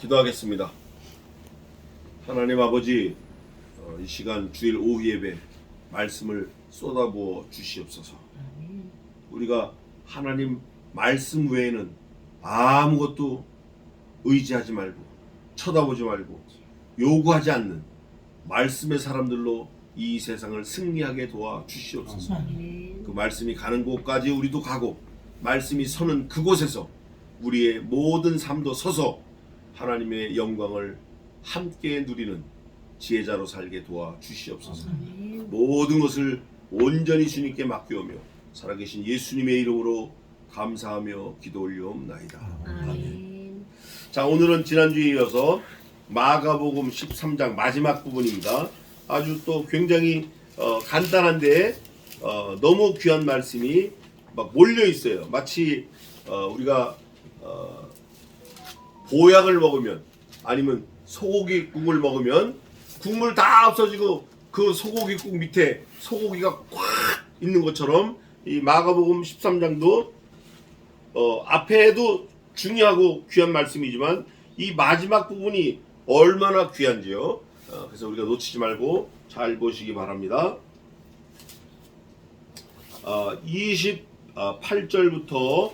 기도하겠습니다. 하나님 아버지, 이 시간 주일 오후 예배 말씀을 쏟아부어 주시옵소서. 우리가 하나님 말씀 외에는 아무것도 의지하지 말고 쳐다보지 말고 요구하지 않는 말씀의 사람들로 이 세상을 승리하게 도와 주시옵소서. 그 말씀이 가는 곳까지 우리도 가고, 말씀이 서는 그곳에서 우리의 모든 삶도 서서 하나님의 영광을 함께 누리는 지혜자로 살게 도와 주시옵소서. 모든 것을 온전히 주님께 맡겨오며 살아계신 예수님의 이름으로 감사하며 기도 올려옵나이다. 아멘. 자, 오늘은 지난주에 이어서 마가복음 13장 마지막 부분입니다. 아주 또 굉장히 간단한데 너무 귀한 말씀이 막 몰려 있어요. 마치 우리가 보약을 먹으면, 아니면 소고기국을 먹으면 국물 다 없어지고 그 소고기국 밑에 소고기가 꽉 있는 것처럼, 이 마가복음 13장도 앞에도 중요하고 귀한 말씀이지만 이 마지막 부분이 얼마나 귀한지요. 그래서 우리가 놓치지 말고 잘 보시기 바랍니다. 28절부터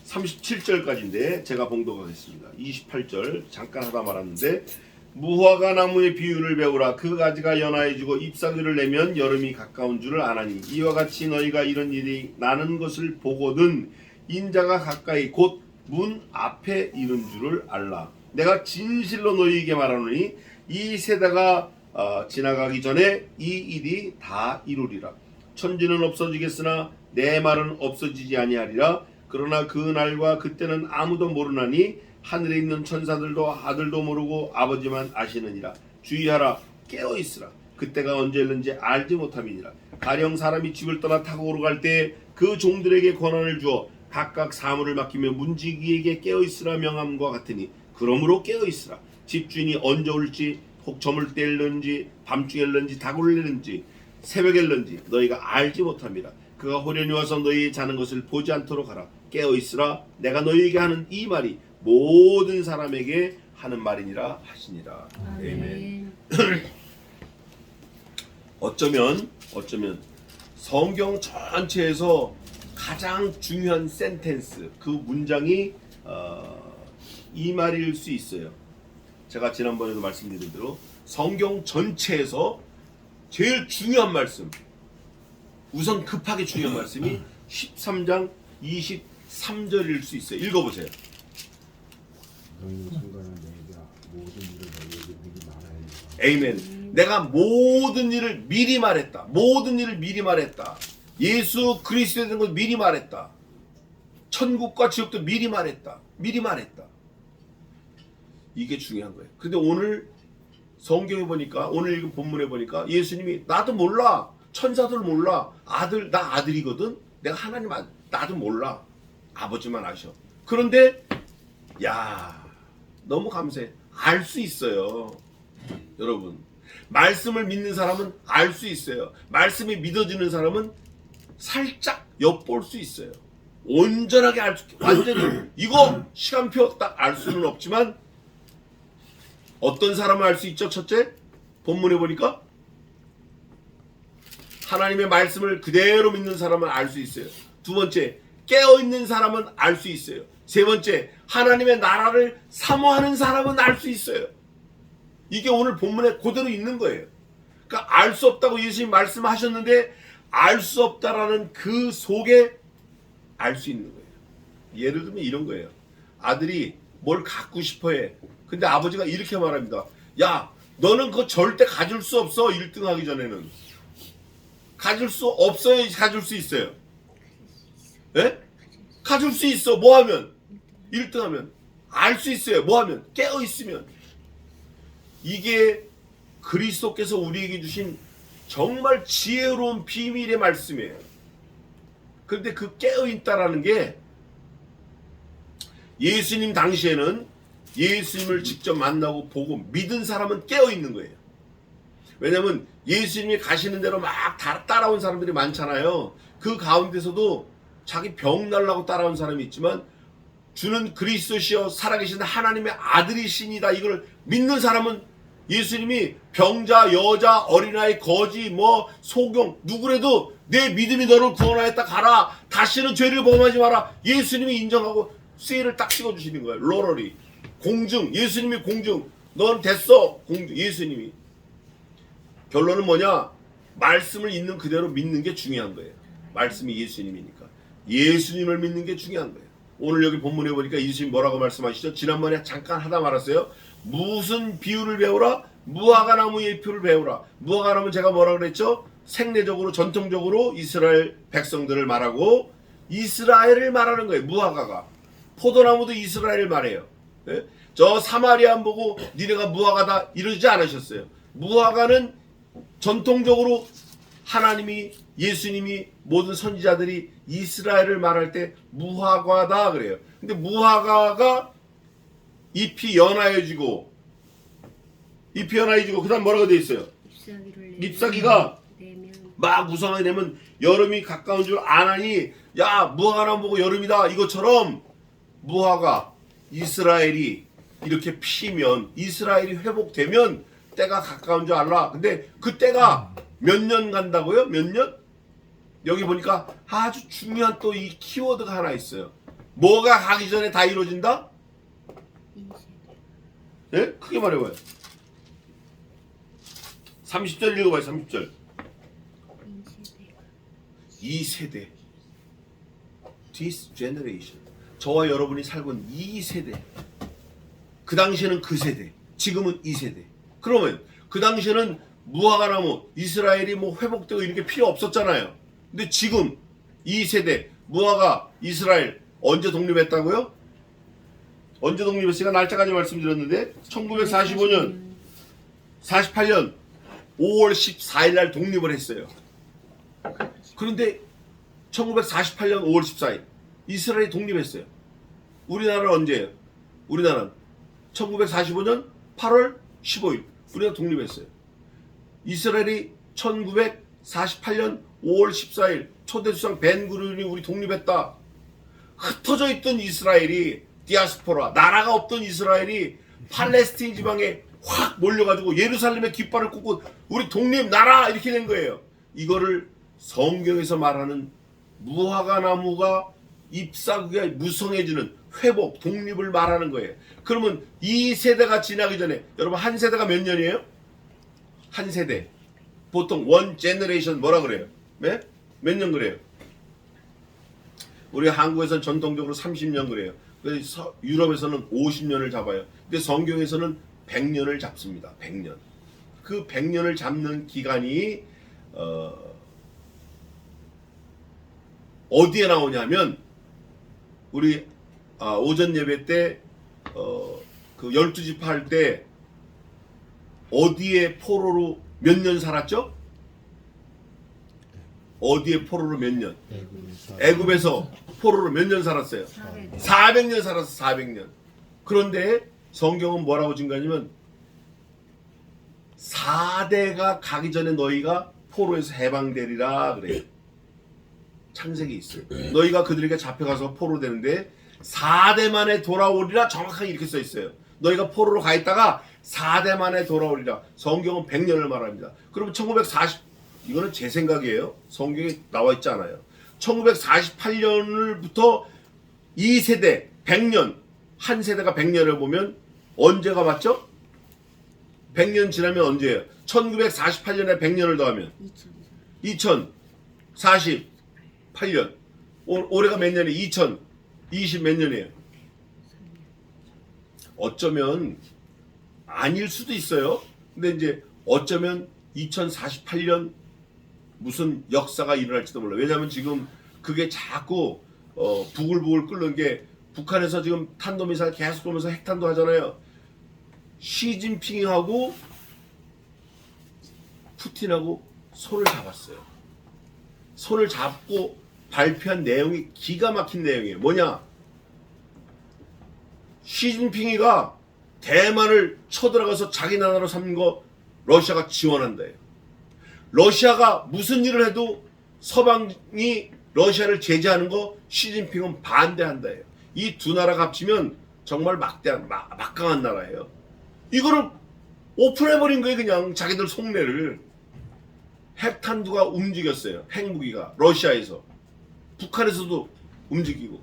37절까지인데 제가 봉독하겠습니다. 28절 잠깐 하다 말았는데, 무화과 나무의 비유를 배우라. 그 가지가 연하여지고 잎사귀를 내면 여름이 가까운 줄을 아나니, 이와 같이 너희가 이런 일이 나는 것을 보거든 인자가 가까이 곧 문 앞에 이른 줄을 알라. 내가 진실로 너희에게 말하노니 이 세대가 지나가기 전에 이 일이 다 이루리라. 천지는 없어지겠으나 내 말은 없어지지 아니하리라. 그러나 그 날과 그때는 아무도 모르나니 하늘에 있는 천사들도 아들도 모르고 아버지만 아시느니라. 주의하라, 깨어있으라. 그때가 언제 있는지 알지 못함이니라. 가령 사람이 집을 떠나 타고 오르갈 때 그 종들에게 권한을 주어 각각 사물을 맡기며 문지기에게 깨어있으라 명함과 같으니, 그러므로 깨어있으라. 집주인이 언제 올지, 혹 저물 때 일는지 밤중에 일는지 다굴 일는지 새벽에 일는지 너희가 알지 못함이라. 그가 호련히 와서 너희 자는 것을 보지 않도록 하라. 깨어있으라. 내가 너희에게 하는 이 말이 모든 사람에게 하는 말이니라 하시니라. 아멘. 어쩌면 성경 전체에서 가장 중요한 센텐스, 그 문장이 이 말일 수 있어요. 제가 지난번에도 말씀드린 대로 성경 전체에서 제일 중요한 말씀, 우선 급하게 중요한 말씀이 13장 23절일 수 있어요. 읽어보세요. 에이멘. 내가 모든 일을 미리 말했다. 모든 일을 미리 말했다. 예수 그리스도에 대한 걸 미리 말했다. 천국과 지옥도 미리 말했다. 미리 말했다. 이게 중요한 거예요. 근데 오늘 성경에 보니까, 오늘 읽은 본문에 보니까 예수님이 나도 몰라. 천사들 몰라. 나 아들이거든. 내가 하나님 아들. 나도 몰라. 아버지만 아셔. 그런데 너무 감사해. 알 수 있어요. 여러분, 말씀을 믿는 사람은 알 수 있어요. 말씀이 믿어지는 사람은 살짝 엿볼 수 있어요. 온전하게 알 수, 완전히 이거 시간표 딱 알 수는 없지만 어떤 사람은 알 수 있죠. 첫째, 본문에 보니까 하나님의 말씀을 그대로 믿는 사람은 알 수 있어요. 두 번째, 깨어있는 사람은 알 수 있어요. 세 번째, 하나님의 나라를 사모하는 사람은 알 수 있어요. 이게 오늘 본문에 그대로 있는 거예요. 그러니까 알 수 없다고 예수님 말씀하셨는데 알 수 없다라는 그 속에 알 수 있는 거예요. 예를 들면 이런 거예요. 아들이 뭘 갖고 싶어 해. 근데 아버지가 이렇게 말합니다. 야, 너는 그거 절대 가질 수 없어. 1등 하기 전에는. 가질 수 없어야 가질 수 있어요. 예? 가질 수 있어. 뭐 하면? 1등 하면. 알 수 있어요. 뭐 하면? 깨어 있으면. 이게 그리스도께서 우리에게 주신 정말 지혜로운 비밀의 말씀이에요. 그런데 그 깨어있다라는 게, 예수님 당시에는 예수님을 직접 만나고 보고 믿은 사람은 깨어있는 거예요. 왜냐하면 예수님이 가시는 대로 막 따라온 사람들이 많잖아요. 그 가운데서도 자기 병 날라고 따라온 사람이 있지만 주는 그리스도시여 살아계신 하나님의 아들이시니다. 이걸 믿는 사람은 예수님이 병자, 여자, 어린아이, 거지, 소경 누구래도 내 믿음이 너를 구원하였다 가라. 다시는 죄를 범하지 마라. 예수님이 인정하고 세일을 딱 찍어주시는 거예요. 로러리 공증. 예수님이 공증. 넌 됐어. 공증. 예수님이. 결론은 뭐냐? 말씀을 있는 그대로 믿는 게 중요한 거예요. 말씀이 예수님이니까. 예수님을 믿는 게 중요한 거예요. 오늘 여기 본문에 보니까 예수님 뭐라고 말씀하시죠? 지난번에 잠깐 하다 말았어요. 무슨 비유를 배우라? 무화과나무의 비유를 배우라. 무화과나무는 제가 뭐라고 그랬죠? 생례적으로 전통적으로 이스라엘 백성들을 말하고 이스라엘을 말하는 거예요. 무화과가. 포도나무도 이스라엘을 말해요. 예? 저 사마리안 보고 니네가 무화과다 이러지 않으셨어요. 무화과는 전통적으로 하나님이 예수님이 모든 선지자들이 이스라엘을 말할 때 무화과다 그래요. 근데 무화과가 잎이 연하여지고 그 다음 뭐라고 되어 있어요? 잎사귀가 막 무성하게 되면 여름이 가까운 줄 아나니 야 무화과나무 보고 여름이다. 이것처럼 무화과 이스라엘이 이렇게 피면 이스라엘이 회복되면 때가 가까운 줄 알라. 근데 그 때가 몇 년 간다고요? 몇 년? 여기 보니까 아주 중요한 또 이 키워드가 하나 있어요. 뭐가 가기 전에 다 이루어진다? 예? 크게 말해봐요. 30절 읽어봐요. 30절. 2세대. This generation. 저와 여러분이 살고 이 세대. 그 당시에는 그 세대. 지금은 이 세대. 그러면 그 당시에는 무화과나무 이스라엘이 회복되고 이렇게 필요 없었잖아요. 근데 지금 이 세대 무화과 이스라엘 언제 독립했다고요? 언제 독립했으니까 날짜까지 말씀드렸는데 1945년 48년 5월 14일 날 독립을 했어요. 그런데 1948년 5월 14일 이스라엘이 독립했어요. 우리나라는 언제예요? 우리나라는 1945년 8월 15일 우리가 독립했어요. 이스라엘이 1948년 5월 14일 초대수상 벤구리온이 우리 독립했다. 흩어져 있던 이스라엘이 디아스포라 나라가 없던 이스라엘이 팔레스틴 지방에 확 몰려가지고 예루살렘에 깃발을 꽂고 우리 독립 나라 이렇게 된 거예요. 이거를 성경에서 말하는 무화과나무가 잎사귀가 무성해지는 회복, 독립을 말하는 거예요. 그러면 이 세대가 지나기 전에 여러분 한 세대가 몇 년이에요? 한 세대. 보통 원 제너레이션 뭐라 그래요? 네? 몇 년 그래요? 우리 한국에서는 전통적으로 30년 그래요. 유럽에서는 50년을 잡아요. 근데 성경에서는 100년을 잡습니다. 100년. 그 100년을 잡는 기간이 어디에 나오냐면 우리 오전 예배 때 그 12지파 할 때 어디에 포로로 몇 년 살았죠? 어디에 포로로 몇 년? 애굽에서 포로로 몇 년 살았어요? 400년 살았어. 400년. 그런데 성경은 뭐라고 증거하냐면 4대가 가기 전에 너희가 포로에서 해방되리라 그래요. 창세기 있어요. 너희가 그들에게 잡혀가서 포로 되는데 4대 만에 돌아오리라 정확하게 이렇게 써 있어요. 너희가 포로로 가 있다가 4대 만에 돌아오리라. 성경은 100년을 말합니다. 그러면 1940 이거는 제 생각이에요. 성경에 나와 있지 않아요. 1948년부터 2세대 100년 한 세대가 100년을 보면 언제가 맞죠? 100년 지나면 언제예요? 1948년에 100년을 더하면 2048년 올해가 몇 년이에요? 2020 몇 년이에요? 어쩌면 아닐 수도 있어요. 근데 이제 어쩌면 2048년 무슨 역사가 일어날지도 몰라요. 왜냐하면 지금 그게 자꾸 부글부글 끓는 게 북한에서 지금 탄도미사일 계속 쏘면서 핵탄도 하잖아요. 시진핑하고 푸틴하고 손을 잡았어요. 손을 잡고 발표한 내용이 기가 막힌 내용이에요. 뭐냐? 시진핑이가 대만을 쳐들어가서 자기 나라로 삼는 거 러시아가 지원한다요. 러시아가 무슨 일을 해도 서방이 러시아를 제재하는 거 시진핑은 반대한다요. 이 두 나라가 합치면 정말 막강한 나라예요. 이거를 오픈해버린 거예요. 그냥 자기들 속내를. 핵탄두가 움직였어요. 핵무기가 러시아에서, 북한에서도 움직이고.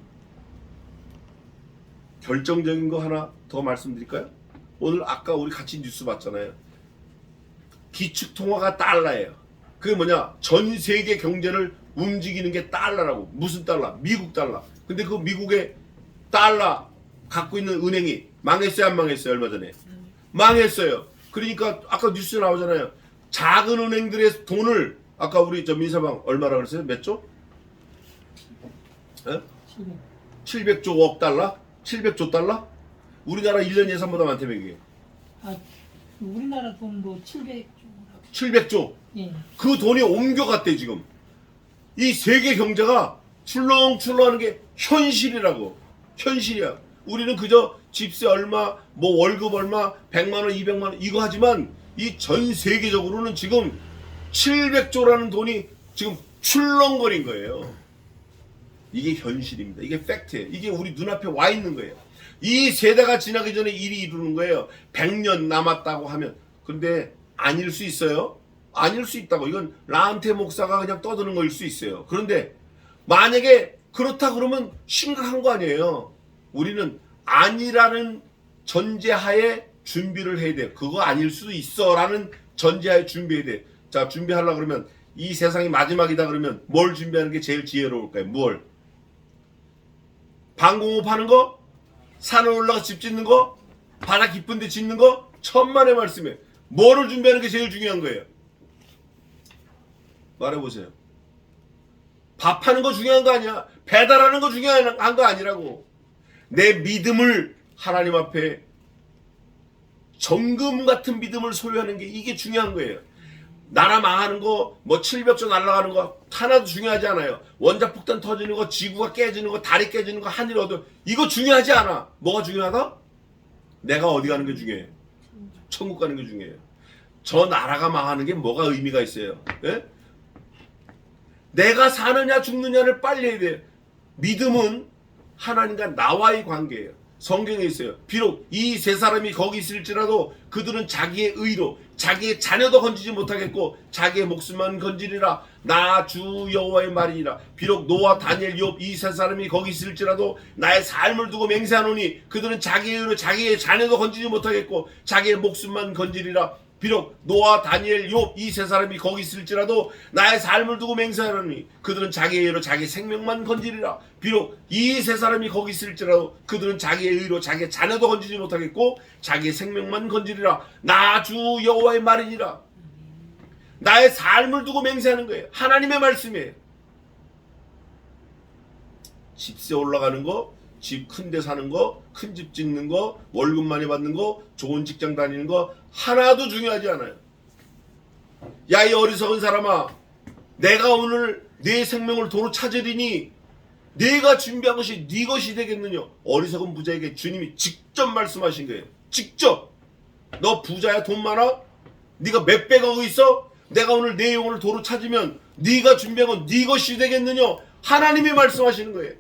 결정적인 거 하나 더 말씀드릴까요? 오늘 아까 우리 같이 뉴스 봤잖아요. 기축통화가 달러예요. 그게 뭐냐? 전 세계 경제를 움직이는 게 달러라고. 무슨 달러? 미국 달러. 근데 그 미국의 달러 갖고 있는 은행이 망했어요, 안 망했어요? 얼마 전에 망했어요. 그러니까 아까 뉴스 나오잖아요. 작은 은행들의 돈을, 아까 우리 저 민서방 얼마라 그랬어요? 몇 조? 700조 억 달러? 700조 달러? 우리나라 1년 예산보다 많다며 이게. 우리나라 돈도 700조. 700조. 예. 그 돈이 옮겨갔대 지금. 이 세계 경제가 출렁출렁하는 게 현실이라고. 현실이야. 우리는 그저 집세 얼마, 뭐 월급 얼마, 100만 원, 200만 원 이거 하지만 이 전 세계적으로는 지금 700조라는 돈이 지금 출렁거린 거예요. 이게 현실입니다. 이게 팩트예요. 이게 우리 눈앞에 와 있는 거예요. 이 세대가 지나기 전에 일이 이루는 거예요. 100년 남았다고 하면. 근데 아닐 수 있어요. 아닐 수 있다고. 이건 라한테 목사가 그냥 떠드는 거일 수 있어요. 그런데 만약에 그렇다 그러면 심각한 거 아니에요. 우리는 아니라는 전제하에 준비를 해야 돼. 그거 아닐 수도 있어 라는 전제하에 준비해야 돼. 자, 준비하려고 그러면 이 세상이 마지막이다 그러면 뭘 준비하는 게 제일 지혜로울까요? 뭘? 방공호 파는 거? 산에 올라가 집 짓는 거? 바다 깊은 데 짓는 거? 천만의 말씀에 뭐를 준비하는 게 제일 중요한 거예요? 말해보세요. 밥하는 거 중요한 거 아니야. 배달하는 거 중요한 거 아니라고. 내 믿음을 하나님 앞에 정금 같은 믿음을 소유하는 게 이게 중요한 거예요. 나라 망하는 거, 뭐 700조 날아가는 거 하나도 중요하지 않아요. 원자폭탄 터지는 거, 지구가 깨지는 거, 달이 깨지는 거, 하늘이 어두워. 이거 중요하지 않아. 뭐가 중요하다? 내가 어디 가는 게 중요해. 천국 가는 게 중요해요. 저 나라가 망하는 게 뭐가 의미가 있어요. 예? 내가 사느냐 죽느냐를 빨리 해야 돼요. 믿음은 하나님과 나와의 관계예요. 성경에 있어요. 비록 이 세 사람이 거기 있을지라도 그들은 자기의 의로 자기의 자녀도 건지지 못하겠고 자기의 목숨만 건지리라. 나 주 여호와의 말이니라. 비록 노아 다니엘 욥 이 세 사람이 거기 있을지라도 나의 삶을 두고 맹세하노니 그들은 자기의 의로 자기의 자녀도 건지지 못하겠고 자기의 목숨만 건지리라. 비록 노아 다니엘 욥 이 세 사람이 거기 있을지라도 나의 삶을 두고 맹세하노니 그들은 자기의 의로 자기 생명만 건지리라. 비록 이 세 사람이 거기 있을지라도 그들은 자기의 의로 자기의 자녀도 건지지 못하겠고 자기의 생명만 건지리라. 나 주 여호와의 말이니라. 나의 삶을 두고 맹세하는 거예요. 하나님의 말씀이에요. 집세 올라가는 거, 집 큰 데 사는 거, 큰 집 짓는 거, 월급 많이 받는 거, 좋은 직장 다니는 거 하나도 중요하지 않아요. 야, 이 어리석은 사람아, 내가 오늘 네 생명을 도로 찾으리니 네가 준비한 것이 네 것이 되겠느냐. 어리석은 부자에게 주님이 직접 말씀하신 거예요. 직접. 너 부자야? 돈 많아? 네가 몇백억 있어? 내가 오늘 내 영혼을 도로 찾으면 네가 준비한 건 네 것이 되겠느냐. 하나님이 말씀하시는 거예요.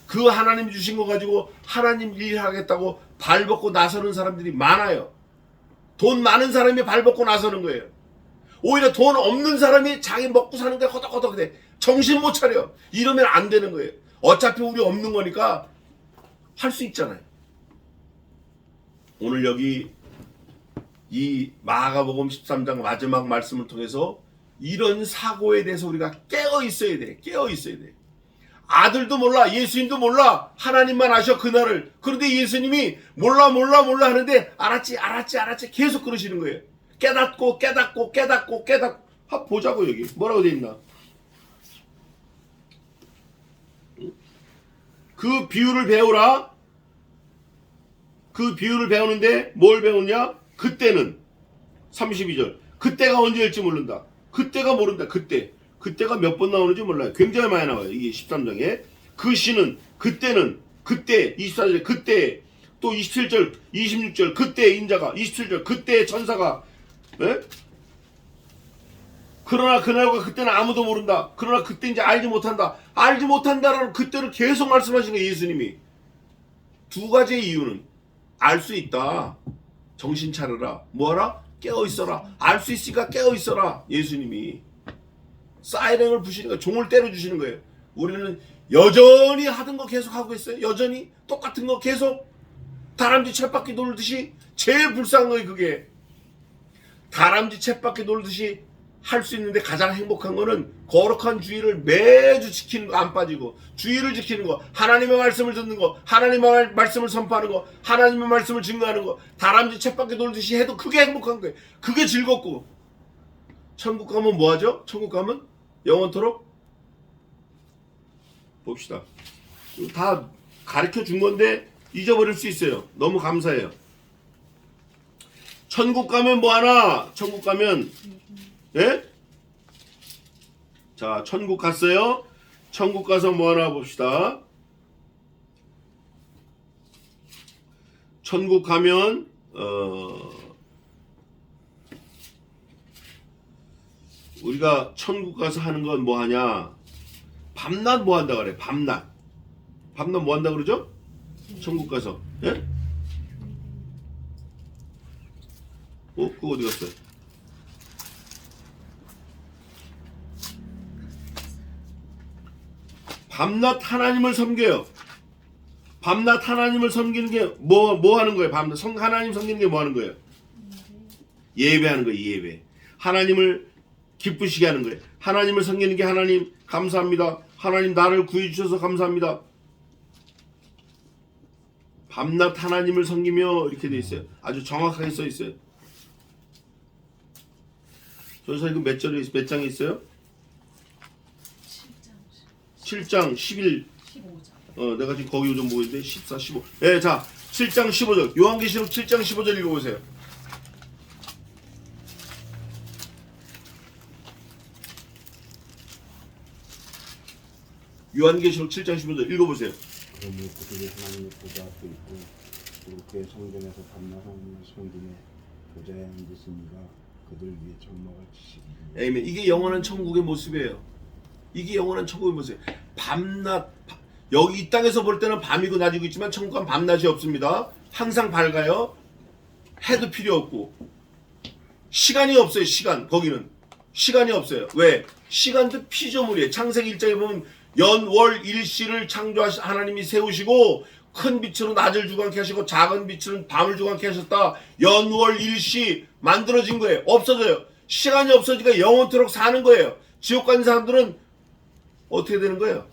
그 하나님 주신 거 가지고 하나님 일하겠다고 발벗고 나서는 사람들이 많아요. 돈 많은 사람이 발벗고 나서는 거예요. 오히려 돈 없는 사람이 자기 먹고 사는데 허덕허덕해. 정신 못 차려. 이러면 안 되는 거예요. 어차피 우리 없는 거니까 할 수 있잖아요. 오늘 여기 이 마가복음 13장 마지막 말씀을 통해서 이런 사고에 대해서 우리가 깨어 있어야 돼. 깨어 있어야 돼. 아들도 몰라, 예수님도 몰라, 하나님만 아셔 그날을. 그런데 예수님이 몰라 하는데 알았지 계속 그러시는 거예요. 깨닫고 보자고. 여기 뭐라고 돼 있나. 그 비유를 배우라. 그 비유를 배우는데 뭘 배우냐. 그때는 32절 그때가 언제일지 모른다. 그때가 모른다. 그때가 몇 번 나오는지 몰라요. 굉장히 많이 나와요. 이게 13장에. 그 시는 그때는 그때 24절에 그때 또 27절 26절 그때 인자가 27절 그때 천사가. 예? 그러나 그날과 그때는 아무도 모른다. 그러나 그때 이제 알지 못한다. 알지 못한다라는 그때를 계속 말씀하신 거예요. 예수님이. 두 가지의 이유는 알 수 있다. 정신 차려라. 뭐하라? 깨어 있어라. 알 수 있으니까 깨어 있어라. 예수님이 사이렌을 부시는 거예요. 종을 때려주시는 거예요. 우리는 여전히 하던 거 계속 하고 있어요. 여전히 똑같은 거 계속 다람쥐 쳇바퀴 돌듯이. 제일 불쌍한 거예요. 그게 다람쥐 쳇바퀴 돌듯이 할 수 있는데 가장 행복한 거는 거룩한 주의를 매주 지키는 거, 안 빠지고 주의를 지키는 거, 하나님의 말씀을 듣는 거, 하나님의 말씀을 선포하는 거, 하나님의 말씀을 증거하는 거. 다람쥐 쳇바퀴 돌듯이 해도 그게 행복한 거예요. 그게 즐겁고. 천국 가면 뭐 하죠? 천국 가면 영원토록 봅시다. 다 가르쳐 준 건데 잊어버릴 수 있어요. 너무 감사해요. 천국 가면 뭐 하나? 천국 가면 예? 자, 천국 갔어요. 천국 가서 뭐 하나 봅시다. 천국 가면 우리가 천국 가서 하는 건 뭐 하냐? 밤낮 뭐 한다 그래. 밤낮 뭐 한다 그러죠? 천국 가서. 예? 그거 어디 갔어요? 밤낮 하나님을 섬겨요. 밤낮 하나님을 섬기는 게 뭐 하는 거예요? 밤낮 하나님 섬기는 게 뭐 하는 거예요? 예배하는 거예요. 예배. 하나님을 기쁘시게 하는 거예요. 하나님을 섬기는 게 하나님 감사합니다. 하나님 나를 구해 주셔서 감사합니다. 밤낮 하나님을 섬기며 이렇게 돼 있어요. 아주 정확하게 써 있어요. 전사 이거 몇 절에 몇 장에 있어요? 7장 11. 15장. 내가 지금 거기 좀 보고 있는데 14, 15. 네, 자, 7장 15절. 요한계시록 7장 15절 읽어보세요. 요한계시록 7장 15절 읽어보세요. 그러므로 그들이 하나님의 보좌 앞에 있고 그리고 그의 성전에서 밤낮 하나님을 섬기며 보좌에 앉으시니가 그들 위에 장막을 치시리니. 아멘. 이게 영원한 천국의 모습이에요. 이게 영원한 천국의 모습이에요. 밤낮, 여기 이 땅에서 볼 때는 밤이고 낮이고 있지만 천국은 밤낮이 없습니다. 항상 밝아요. 해도 필요 없고 시간이 없어요. 시간. 거기는 시간이 없어요. 왜? 시간도 피조물이에요. 창세기 1장에 보면 연월 일시를 창조하신 하나님이 세우시고 큰 빛으로 낮을 주관케 하시고 작은 빛으로 밤을 주관케 하셨다. 연월 일시 만들어진 거예요. 없어져요. 시간이 없어지니까 영원토록 사는 거예요. 지옥 가는 사람들은 어떻게 되는 거예요?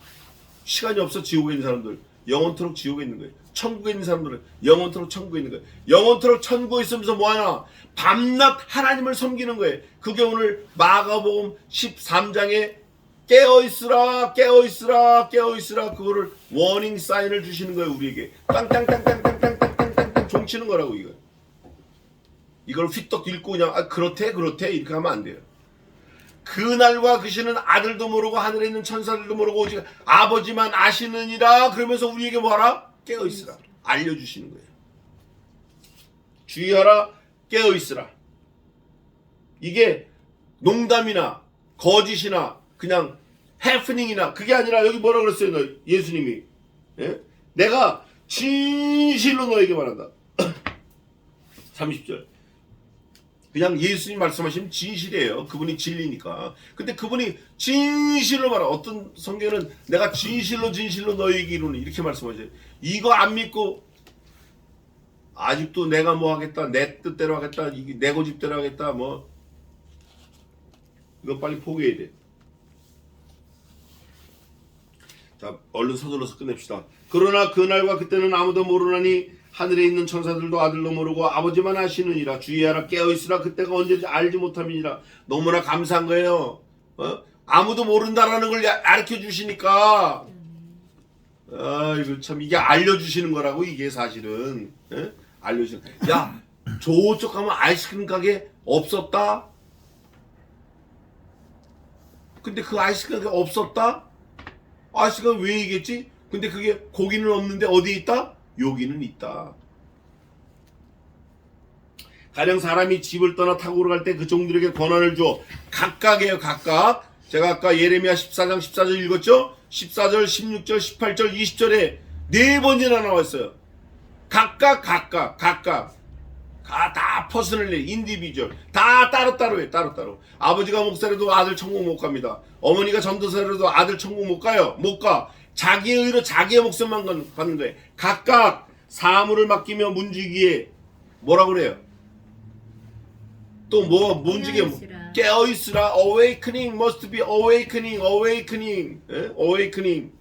시간이 없어 지옥에 있는 사람들 영원토록 지옥에 있는 거예요. 천국에 있는 사람들은 영원토록 천국에 있는 거예요. 영원토록 천국에 있으면서 뭐하나? 밤낮 하나님을 섬기는 거예요. 그게 오늘 마가복음 13장에 깨어있으라 깨어있으라 깨어있으라 그거를 워닝 사인을 주시는 거예요. 우리에게 땅땅땅땅땅땅땅땅땅 종치는 거라고. 이걸 휘떡 읽고 그냥 그렇대 이렇게 하면 안 돼요. 그날과 그 시는 아들도 모르고 하늘에 있는 천사들도 모르고 오직 아버지만 아시느니라. 그러면서 우리에게 뭐하라? 깨어있으라 알려주시는 거예요. 주의하라 깨어있으라. 이게 농담이나 거짓이나 그냥 해프닝이나 그게 아니라 여기 뭐라 그랬어요? 너 예수님이 내가 진실로 너에게 말한다. 30절 그냥 예수님 말씀하시면 진실이에요. 그분이 진리니까. 근데 그분이 진실로 말하. 어떤 성경은 내가 진실로 너에게 이루니 이렇게 말씀하셔요. 이거 안 믿고 아직도 내가 뭐 하겠다, 내 뜻대로 하겠다, 내 고집대로 하겠다, 뭐 이거 빨리 포기해야 돼. 자, 얼른 서둘러서 끝냅시다. 그러나 그날과 그때는 아무도 모르나니 하늘에 있는 천사들도 아들도 모르고 아버지만 아시느니라. 주의하라 깨어있으라. 그때가 언제인지 알지 못함이니라. 너무나 감사한 거예요. 아무도 모른다라는 걸 가르쳐 주시니까. 이거 참 이게 알려주시는 거라고. 이게 사실은 알려주시는. 야, 저쪽 가면 아이스크림 가게 없었다. 근데 그 아이스크림 가게 없었다. 아이스크림 왜 얘기했지? 근데 그게 고기는 없는데 어디 있다? 여기는 있다. 가령 사람이 집을 떠나 타국으로 갈 때 그 종들에게 권한을 줘. 각각이에요, 각각. 제가 아까 예레미야 14장 14절 읽었죠? 14절, 16절, 18절, 20절에 4번이나 나왔어요. 각각. 다 퍼스널리, 인디비주얼. 다 따로따로예요, 따로따로. 아버지가 목사라도 아들 천국 못 갑니다. 어머니가 전도사라도 아들 천국 못 가요. 못 가. 자기의 의로 자기의 목숨만 받는 거예요. 각각 사물을 맡기며 문지기에 뭐라고 그래요? 또 뭐 문지기에 깨어있으라. awakening must be awakening. 예? awakening.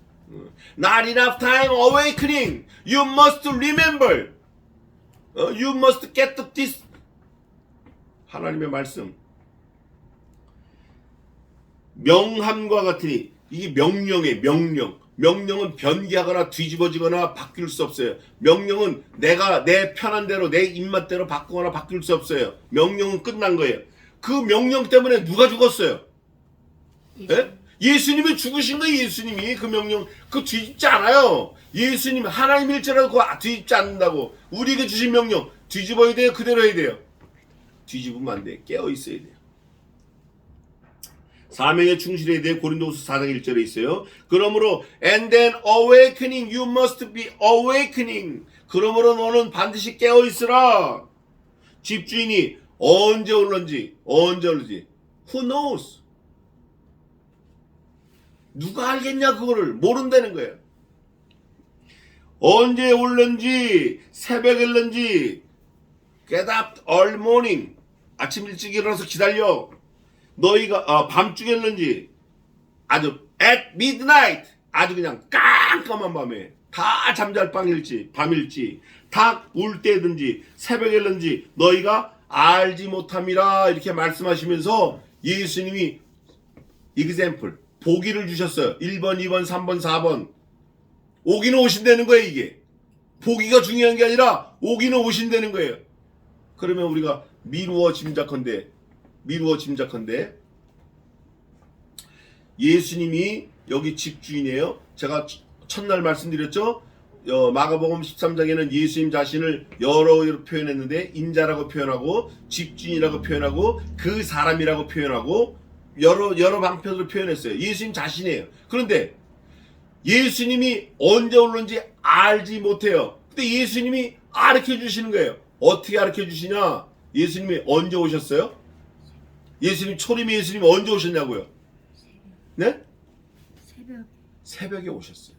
Not enough time awakening. You must remember. You must get this. 하나님의 말씀. 명함과 같으니 이게 명령이에요. 명령은 변기하거나 뒤집어지거나 바뀔 수 없어요. 명령은 내가 내 편한 대로 내 입맛대로 바꾸거나 바뀔 수 없어요. 명령은 끝난 거예요. 그 명령 때문에 누가 죽었어요? 예? 예수님이 죽으신 거예요. 예수님이 그 명령 그거 뒤집지 않아요. 예수님 하나님일지라도 그거 뒤집지 않는다고. 우리에게 주신 명령 뒤집어야 돼요? 그대로 해야 돼요? 뒤집으면 안 돼. 깨어 있어야 돼요. 사명에 충실해야 돼. 고린도후서 4장 1절에 있어요. 그러므로 and then awakening you must be awakening. 그러므로 너는 반드시 깨어 있으라. 집주인이 언제 올는지 who knows? 누가 알겠냐 그거를 모른다는 거예요. 언제 올는지 새벽에 올는지 get up early morning. 아침 일찍 일어나서 기다려. 너희가 밤중에 했는지 아주 at midnight 아주 그냥 깜깜한 밤에 다 잠잘 밤일지 다 울 때든지 새벽에 했는지 너희가 알지 못함이라 이렇게 말씀하시면서 예수님이 example 보기를 주셨어요. 1번 2번 3번 4번 오기는 오신다는 거예요. 이게 보기가 중요한 게 아니라 오기는 오신다는 거예요. 그러면 우리가 미루어 짐작컨대 예수님이 여기 집주인이에요. 제가 첫날 말씀드렸죠. 마가복음 13장에는 예수님 자신을 여러 표현했는데 인자라고 표현하고 집주인이라고 표현하고 그 사람이라고 표현하고 여러 방편으로 표현했어요. 예수님 자신이에요. 그런데 예수님이 언제 올는지 알지 못해요. 근데 예수님이 가르쳐 주시는 거예요. 어떻게 가르쳐 주시냐? 예수님이 언제 오셨어요? 예수님 초림의 예수님이 언제 오셨냐고요? 네? 새벽에 오셨어요.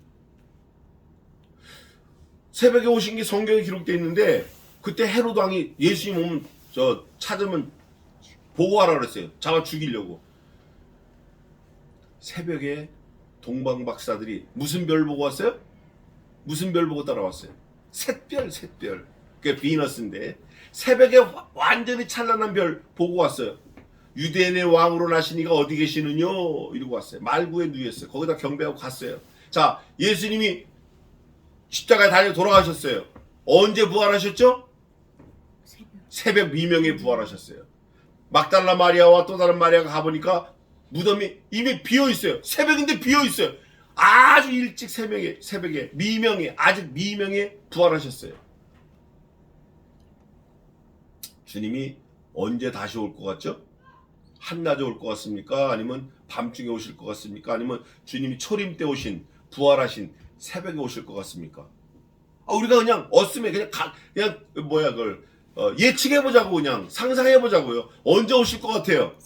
새벽에 오신 게 성경에 기록되어 있는데 그때 헤롯 왕이 예수님 오면 찾으면 보고하라 그랬어요. 잡아 죽이려고. 새벽에 동방 박사들이 무슨 별 보고 왔어요? 무슨 별 보고 따라왔어요? 샛별. 그게 비너스인데 새벽에 완전히 찬란한 별 보고 왔어요. 유대인의 왕으로 나신 이가 어디 계시느뇨? 이러고 왔어요. 말구에 누웠어요. 거기다 경배하고 갔어요. 자, 예수님이 십자가에 달려 돌아가셨어요. 언제 부활하셨죠? 새벽 미명에 부활하셨어요. 막달라 마리아와 또 다른 마리아가 가보니까 무덤이 이미 비어있어요. 새벽인데 비어있어요. 아주 일찍 새벽에 미명에 아직 미명에 부활하셨어요. 주님이 언제 다시 올 것 같죠? 한낮에 올 것 같습니까? 아니면 밤중에 오실 것 같습니까? 아니면 주님이 초림 때 오신 부활하신 새벽에 오실 것 같습니까? 우리가 그냥 어스매 그냥 그걸 예측해 보자고 그냥 상상해 보자고요. 언제 오실 것 같아요?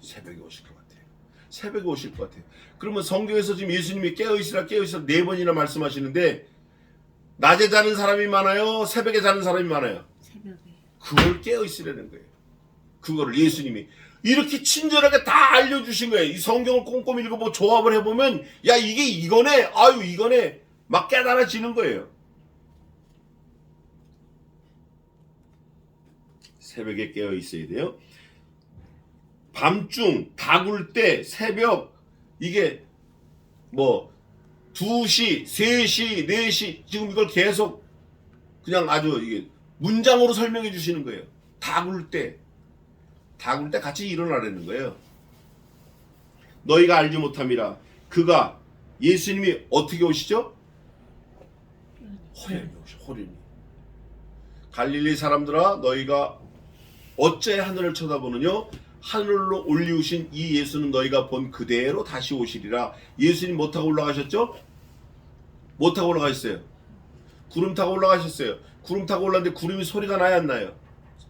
새벽에 오실 것 같아요. 새벽에 오실 것 같아요. 그러면 성경에서 지금 예수님이 깨어 있으라 4번이나 말씀하시는데 낮에 자는 사람이 많아요? 새벽에 자는 사람이 많아요? 그걸 깨어 있으라는 거예요. 그거를 예수님이 이렇게 친절하게 다 알려주신 거예요. 이 성경을 꼼꼼히 읽어보고 조합을 해보면 야 이게 이거네 이거네 막 깨달아지는 거예요. 새벽에 깨어 있어야 돼요. 밤중 다굴 때 새벽 이게 뭐 2시 3시 4시 지금 이걸 계속 그냥 아주 이게 문장으로 설명해 주시는 거예요. 다굴 때 같이 일어나라는 거예요. 너희가 알지 못함이라. 그가 예수님이 어떻게 오시죠? 호련히 오셔. 호련히. 갈릴리 사람들아 너희가 어째 하늘을 쳐다보느냐? 하늘로 올리우신 이 예수는 너희가 본 그대로 다시 오시리라. 예수님 못 타고 올라가셨죠? 못 타고 올라가셨어요. 구름 타고 올라가셨어요. 구름 타고 올랐는데 구름이 소리가 나야 안 나요?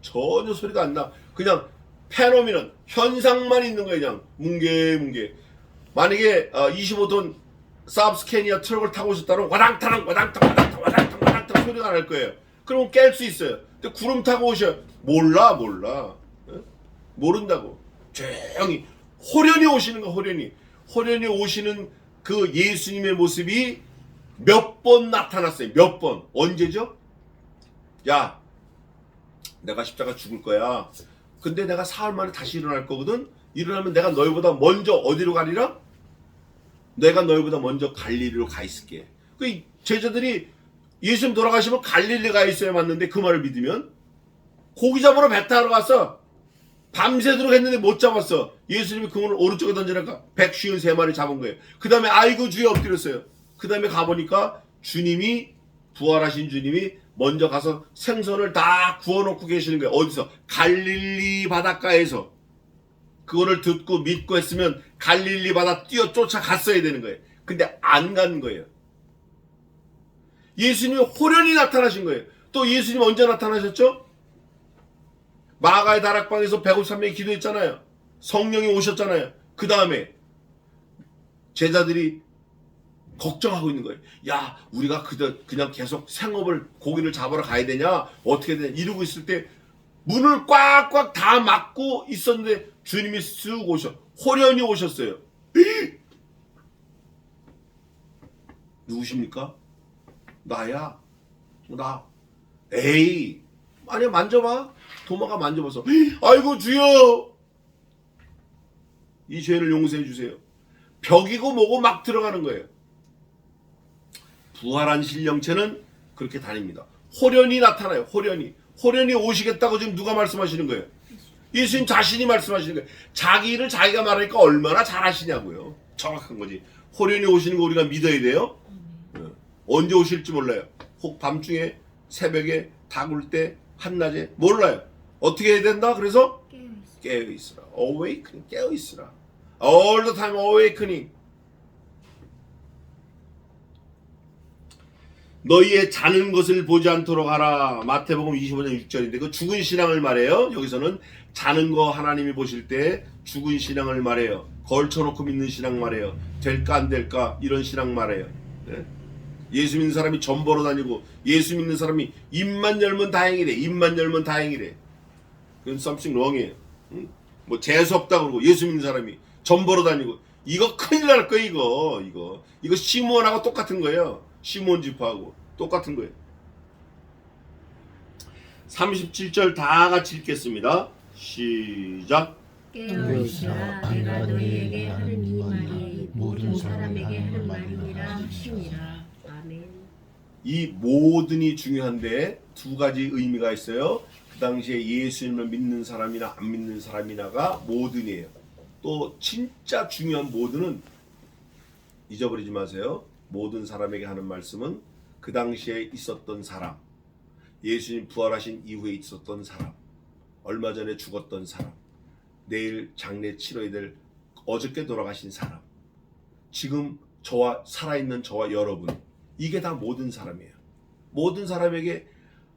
전혀 소리가 안 나. 그냥 페노미넌 현상만 있는 거예요. 그냥 뭉게뭉게. 만약에 25톤 사브스캐니아 트럭을 타고 오셨다면 와당타랑 와당탕 와당탕 와당탕 와당탕 소리가 날 거예요. 그럼 깰 수 있어요. 근데 구름 타고 오셔. 몰라. 어? 모른다고. 조용히 호련히 오시는 거. 호련히 오시는 그 예수님의 모습이 몇 번 나타났어요. 몇 번. 언제죠? 야, 내가 십자가 죽을 거야. 근데 내가 사흘 만에 다시 일어날 거거든. 일어나면 내가 너희보다 먼저 어디로 가리라? 내가 너희보다 먼저 갈릴리로 가 있을게. 그 제자들이 예수님 돌아가시면 갈릴리 가 있어야 맞는데 그 말을 믿으면 고기 잡으러 배 타러 갔어. 밤새도록 했는데 못 잡았어. 예수님이 그물을 오른쪽에 던지니까 153마리 잡은 거예요. 그 다음에 아이고 주여 엎드렸어요. 그 다음에 가보니까 주님이 부활하신 주님이 먼저 가서 생선을 다 구워놓고 계시는 거예요. 어디서? 갈릴리 바닷가에서. 그거를 듣고 믿고 했으면 갈릴리 바다 뛰어 쫓아갔어야 되는 거예요. 근데 안 간 거예요. 예수님이 호련히 나타나신 거예요. 또 예수님 언제 나타나셨죠? 마가의 다락방에서 153명이 기도했잖아요. 성령이 오셨잖아요. 그 다음에 제자들이 걱정하고 있는 거예요. 야, 우리가 그냥 계속 생업을 고기를 잡으러 가야 되냐? 어떻게 되냐? 이러고 있을 때 문을 꽉꽉 다 막고 있었는데 주님이 쓱 오셔. 호련히 오셨어요. 누구십니까? 나야. 나. 에이. 아니야, 만져봐. 도마가 만져봐서 아이고 주여 이 죄를 용서해 주세요. 벽이고 뭐고 막 들어가는 거예요. 부활한 신령체는 그렇게 다닙니다. 호련히 나타나요. 호련히 오시겠다고 지금 누가 말씀하시는 거예요? 예수님 자신이 말씀하시는 거예요. 자기 일을 자기가 말하니까 얼마나 잘하시냐고요. 정확한 거지. 호련히 오시는 거 우리가 믿어야 돼요. 언제 오실지 몰라요. 혹 밤중에 새벽에 다굴 때 한낮에 몰라요. 어떻게 해야 된다? 그래서 깨어있으라. Awakening. 깨어있으라. All the time awakening. 너희의 자는 것을 보지 않도록 하라. 마태복음 25장 6절인데 그 죽은 신앙을 말해요. 여기서는 자는 거 하나님이 보실 때 죽은 신앙을 말해요. 걸쳐놓고 믿는 신앙 말해요. 될까 안 될까 이런 신앙 말해요. 네? 예수 믿는 사람이 점 보러 다니고 예수 믿는 사람이 입만 열면 다행이래. 입만 열면 다행이래. 그건 something wrong이에요. 응? 뭐 재수없다 그러고 예수 믿는 사람이 점 보러 다니고 이거 큰일 날 거야. 이거 시므온하고 똑같은 거예요. 시므온 지파하고 똑같은 거예요. 37절 다 같이 읽겠습니다. 시작. 깨어있으라. 내가 너희에게 하는 이 말이 모든 사람에게 하는 말이니라 하시니라. 아멘. 이 모든이 중요한데 두 가지 의미가 있어요. 그 당시에 예수님을 믿는 사람이나 안 믿는 사람이나가 모든이에요. 또 진짜 중요한 모든은 잊어버리지 마세요. 모든 사람에게 하는 말씀은 그 당시에 있었던 사람, 예수님 부활하신 이후에 있었던 사람, 얼마 전에 죽었던 사람, 내일 장례 치러야 될 어저께 돌아가신 사람, 지금 저와 살아있는 저와 여러분, 이게 다 모든 사람이에요. 모든 사람에게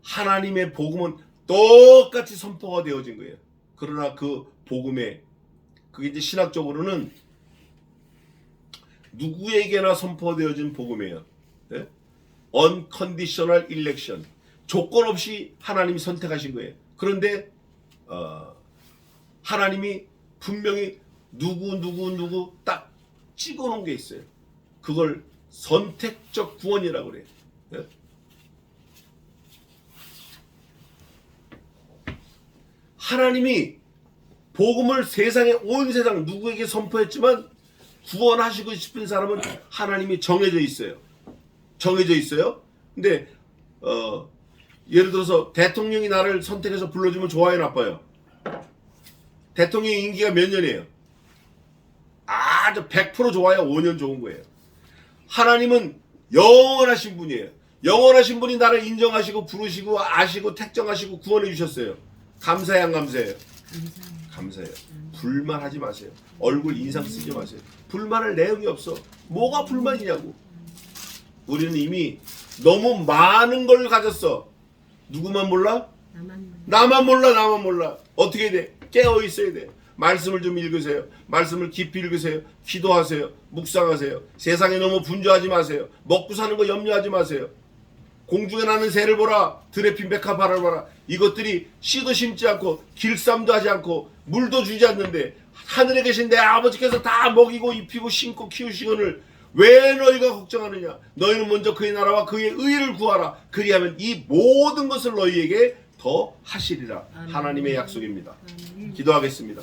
하나님의 복음은 똑같이 선포가 되어진 거예요. 그러나 그 복음에 그게 이제 신학적으로는 누구에게나 선포되어진 복음이에요. 네? Unconditional election. 조건 없이 하나님이 선택하신 거예요. 그런데 하나님이 분명히 누구 딱 찍어놓은 게 있어요. 그걸 선택적 구원이라고 그래요. 네? 하나님이 복음을 세상에 온 세상 누구에게 선포했지만 구원하시고 싶은 사람은 하나님이 정해져 있어요. 정해져 있어요. 근데 예를 들어서 대통령이 나를 선택해서 불러주면 좋아요, 나빠요? 대통령 임기가 몇 년이에요? 아주 100% 좋아요. 5년 좋은 거예요. 하나님은 영원하신 분이에요. 영원하신 분이 나를 인정하시고 부르시고 아시고 택정하시고 구원해 주셨어요. 감사해 안 감사해요? 감사해요. 감사해요. 불만하지 마세요. 얼굴 인상 쓰지 마세요. 불만할 내용이 없어. 뭐가 불만이냐고. 우리는 이미 너무 많은 걸 가졌어. 누구만 몰라? 나만 몰라. 나만 몰라. 어떻게 돼? 깨어 있어야 돼. 말씀을 좀 읽으세요. 말씀을 깊이 읽으세요. 기도하세요. 묵상하세요. 세상에 너무 분주하지 마세요. 먹고 사는 거 염려하지 마세요. 공중에 나는 새를 보라. 들에 핀 백합화를 봐라. 이것들이 씨도 심지 않고 길쌈도 하지 않고 물도 주지 않는데 하늘에 계신 내 아버지께서 다 먹이고 입히고 심고 키우시거늘 왜 너희가 걱정하느냐. 너희는 먼저 그의 나라와 그의 의를 구하라. 그리하면 이 모든 것을 너희에게 더 하시리라. 하나님의 약속입니다. 기도하겠습니다.